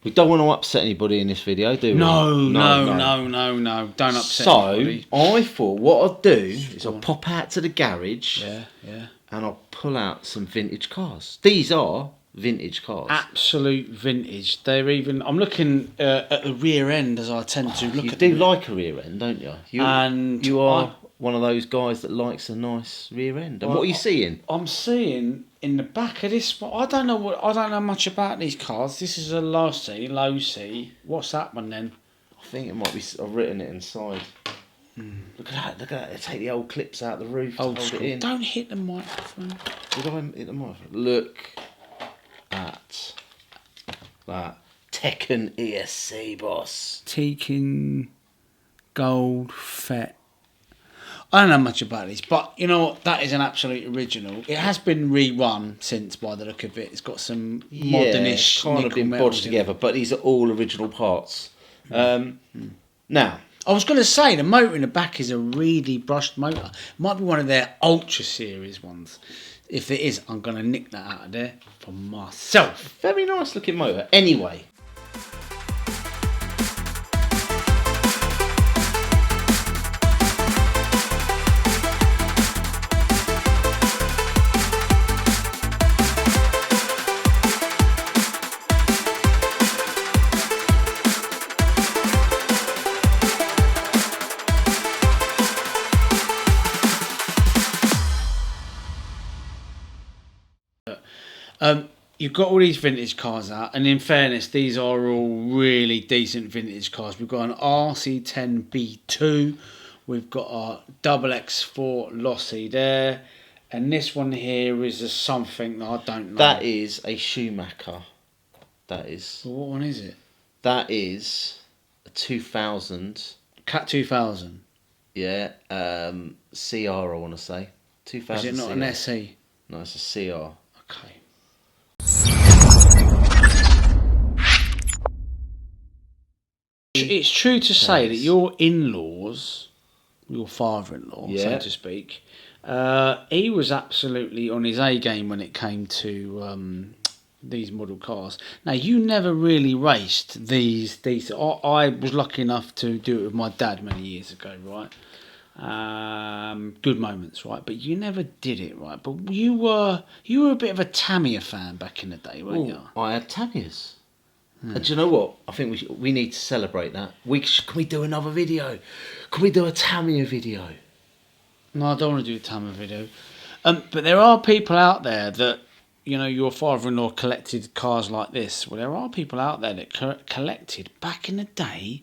We don't want to upset anybody in this video, do we? No. Don't upset anybody. So, I thought what I'll do is I'll pop out to the garage. Yeah. And I'll pull out some vintage cars. These are vintage cars. Absolute vintage. They're even... I'm looking at the rear end as I tend to look at them. You do like a rear end, don't you? You are one of those guys that likes a nice rear end. And what are you seeing? I'm seeing in the back of this... I don't know much about these cars. This is a Losi. What's that one then? I think it might be... I've written it inside. Look at that. They take the old clips out of the roof to hold it in. Don't hit the microphone. Did I hit the microphone? Look at that. Tekken ESC, boss. Tekken Gold Fet. I don't know much about these, but you know what? That is an absolute original. It has been rerun since, by the look of it. It's got some modernish kind of been bodged together, but these are all original parts. Now, I was going to say, the motor in the back is a really brushed motor. Might be one of their Ultra Series ones. If it is, I'm going to nick that out of there for myself. Very nice looking motor. Anyway. You've got all these vintage cars out, and in fairness, these are all really decent vintage cars. We've got an RC10B2, we've got a XX4 Losi there, and this one here is a something that I don't know. That is a Schumacher. That is. Well, what one is it? That is a 2000. Cat 2000. Yeah, CR I want to say. 2000. Is it not CR. an SE? No, it's a CR. Okay. It's true to say that your in-laws, your father-in-law, so to speak, he was absolutely on his A game when it came to these model cars. Now, you never really raced these. I was lucky enough to do it with my dad many years ago, right? Good moments, right? But you never did it, right? But you were a bit of a Tamiya fan back in the day, weren't you? I had Tamiyas. And do you know what? I think we need to celebrate that. Can we do another video? Can we do a Tamiya video? No, I don't want to do a Tamiya video. But there are people out there that, you know, your father-in-law collected cars like this. Well, there are people out there that collected, back in the day,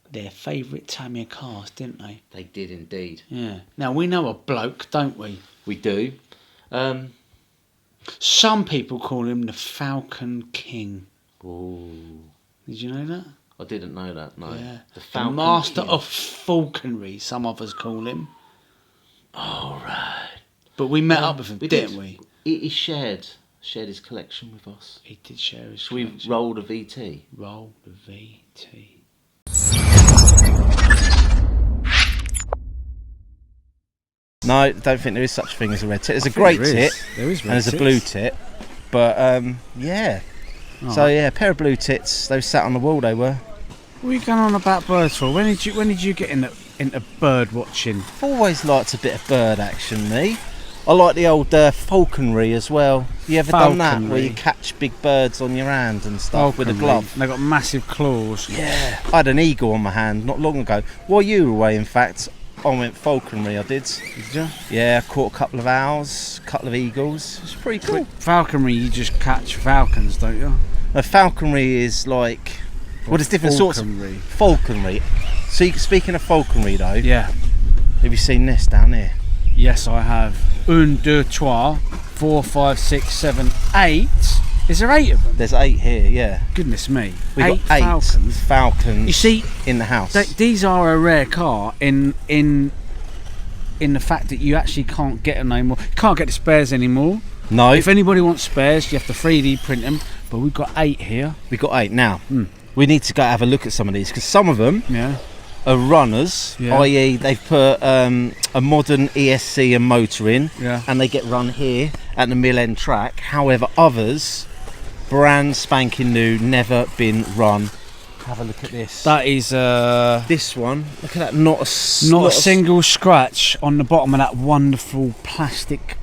their favourite Tamiya cars, didn't they? They did indeed. Yeah. Now, we know a bloke, don't we? We do. Some people call him the Falcon King. Oh. Did you know that? I didn't know that, no. Yeah. The Master of Falconry, some of us call him. All right. But we met up with him, didn't we? He shared his collection with us. He did share his collection. Should we roll the VT? Roll the VT. No, I don't think there is such a thing as a red tit. There's a grey tit. There is red and there's a blue tit. But, yeah. Oh. So, yeah, a pair of blue tits. They were sat on the wall, they were. What are you going on about birds for? When did you get into bird watching? I've always liked a bit of bird action, me. I like the old falconry as well. You ever done that, where you catch big birds on your hand and stuff with a glove? They've got massive claws. Yeah. I had an eagle on my hand not long ago. While you were away, in fact, I went falconry, I did. Did you? Yeah, I caught a couple of owls, a couple of eagles. It's pretty cool. Falconry, you just catch falcons, don't you? Falconry is like... Well, there's different sorts of... Falconry. So, speaking of falconry, though... Yeah. Have you seen this down here? Yes, I have. 1, 2, 3, 4, 5, 6, 7, 8. Is there 8 of them? There's 8 here, yeah. Goodness me. We've got 8 falcons you see, in the house. These are a rare car in the fact that you actually can't get them anymore. You can't get the spares anymore. No. If anybody wants spares, you have to 3D print them. But we've got 8 here. We've got 8 now. We need to go have a look at some of these, because some of them are runners, i.e. they've put a modern ESC and motor in, and they get run here at the Millend track. However, others brand spanking new, never been run. Have a look at this. That is this one. Look at that. Not a single scratch on the bottom of that wonderful plastic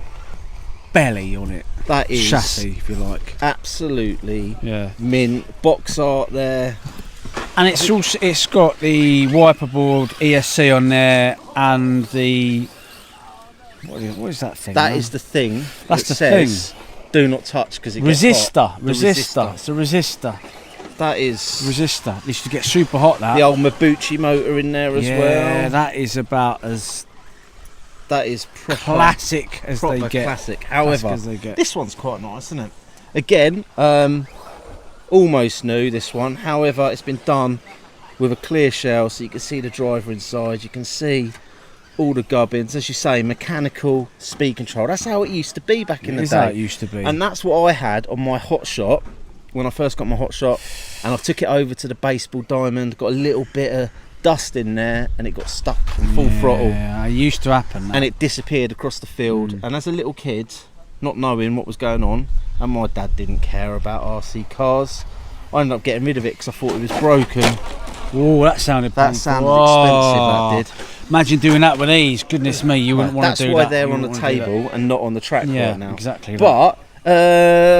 belly on it. That is chassis, if you like. Absolutely. Mint. Box art there. And it's got the wiper board ESC on there and the what is that thing? That is the thing. That's the says, thing. Do not touch because it resistor. Gets hot. It's a resistor. That is resistor. It used to get super hot. That the old Mabuchi motor in there as well. Yeah, that is about as. That is proper classic as they get. Classic. However, this one's quite nice, isn't it? Again, almost new. This one. However, it's been done with a clear shell, so you can see the driver inside. You can see all the gubbins, as you say, mechanical speed control. That's how it used to be back in the day. Is how it used to be. And that's what I had on my hot shot when I first got my hot shot. And I took it over to the baseball diamond. Got a little bit of dust in there and it got stuck on full throttle. Yeah, it used to happen. And it disappeared across the field. And as a little kid, not knowing what was going on, and my dad didn't care about RC cars, I ended up getting rid of it because I thought it was broken. Oh, that sounded expensive, that did. Imagine doing that with these. Goodness me, you wouldn't want to do that. That's why they're on the table and not on the track right now. Exactly. But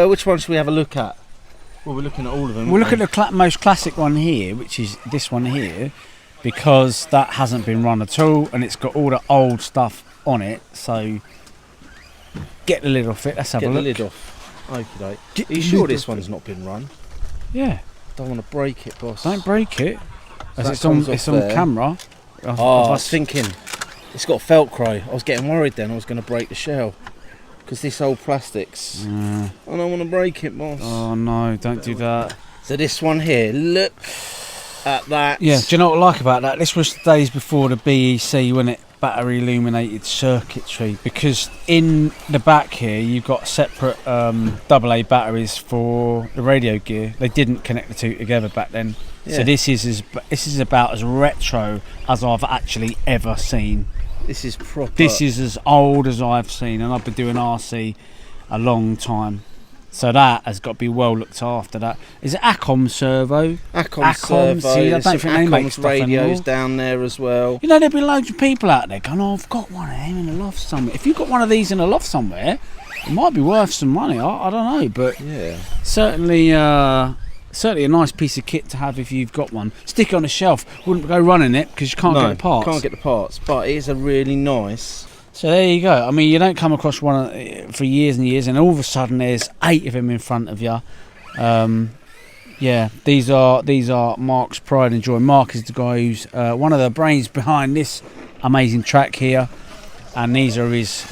which one should we have a look at? Well, we're looking at all of them. We'll look at the most classic one here, which is this one here, because that hasn't been run at all and it's got all the old stuff on it. So get the lid off it. Let's have a look. Get the lid off. Okay. Are you sure this one's not been run? Yeah. Don't want to break it, boss. Don't break it. As it's on camera. I was thinking it's got Falconry. I was getting worried then I was going to break the shell because this old plastics. I don't want to break it, boss. Oh no, don't do that. So this one here, look at that. Yeah, do you know what I like about that? This was the days before the BEC, when it battery illuminated circuitry, because in the back here you've got separate AA batteries for the radio gear. They didn't connect the two together back then. So this is about as retro as I've actually ever seen. This is proper. This is as old as I've seen, and I've been doing RC a long time. So that has got to be well looked after. That is it. Acom servo. Acom servo. See, I don't think they make stuff radios anymore. Down there as well. You know, there'll be loads of people out there going, "Oh, I've got one of them in a loft somewhere." If you've got one of these in a loft somewhere, it might be worth some money. I don't know, but certainly a nice piece of kit to have if you've got one. Stick it on a shelf. Wouldn't go running it because you can't get the parts. Can't get the parts, but it is a really nice. So there you go. I mean, you don't come across one for years and years, and all of a sudden there's 8 of them in front of you. These are Mark's pride and joy. Mark is the guy who's one of the brains behind this amazing track here, and these are his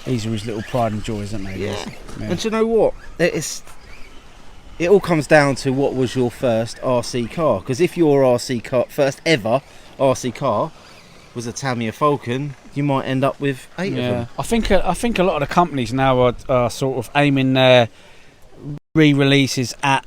little pride and joys, aren't they? Yeah. And do you know what? It all comes down to what was your first RC car. Because if your first ever RC car was a Tamiya Falcon, you might end up with 8 of them. I think a lot of the companies now are sort of aiming their re-releases at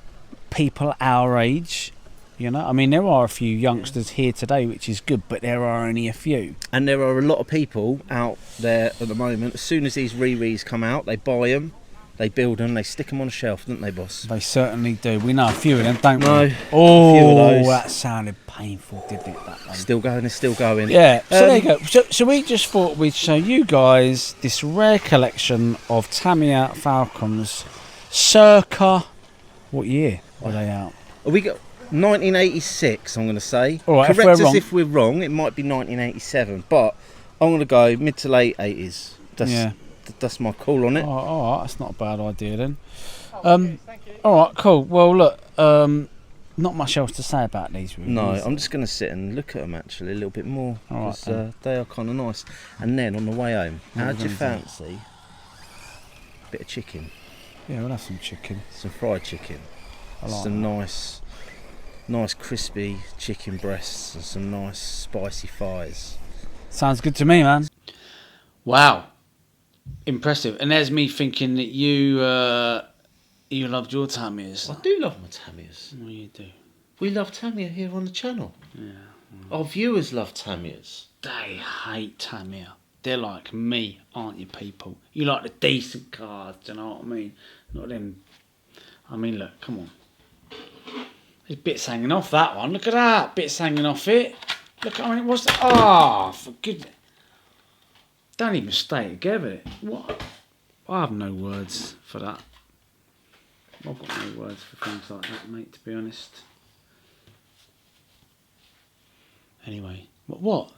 people our age. You know, I mean, there are a few youngsters here today, which is good, but there are only a few. And there are a lot of people out there at the moment. As soon as these re-res come out, they buy them. They build them, they stick them on a shelf, don't they, boss? They certainly do. We know a few of them, don't we? No. Oh, that sounded painful, didn't it? That one. It's still going. Yeah. So there you go. So we just thought we'd show you guys this rare collection of Tamiya Falcons, circa what year were they out? We got 1986. I'm going to say. All right. Correct us if we're wrong. It might be 1987, but I'm going to go mid to late 80s. That's my call on it. All right, that's not a bad idea then. All right, cool. Well, look, not much else to say about these reviews. No, I'm just going to sit and look at them actually a little bit more because they are kind of nice. And then on the way home, how do you fancy a bit of chicken? Yeah, we'll have some chicken. Some fried chicken. Some nice crispy chicken breasts and some nice spicy thighs. Sounds good to me, man. Wow. Impressive. And there's me thinking that you loved your Tamiyas. I do love my Tamiyas. Well, you do. We love Tamiya here on the channel. Yeah. Our viewers love Tamiyas. They hate Tamiya. They're like me, aren't you, people? You like the decent cars, do you know what I mean? Not them. I mean, look, come on. There's bits hanging off that one. Look at that. Bits hanging off it. Look, I mean, what's that? Ah, for goodness. Don't even stay together. What? I have no words for that. I've got no words for things like that, mate, to be honest. Anyway, what?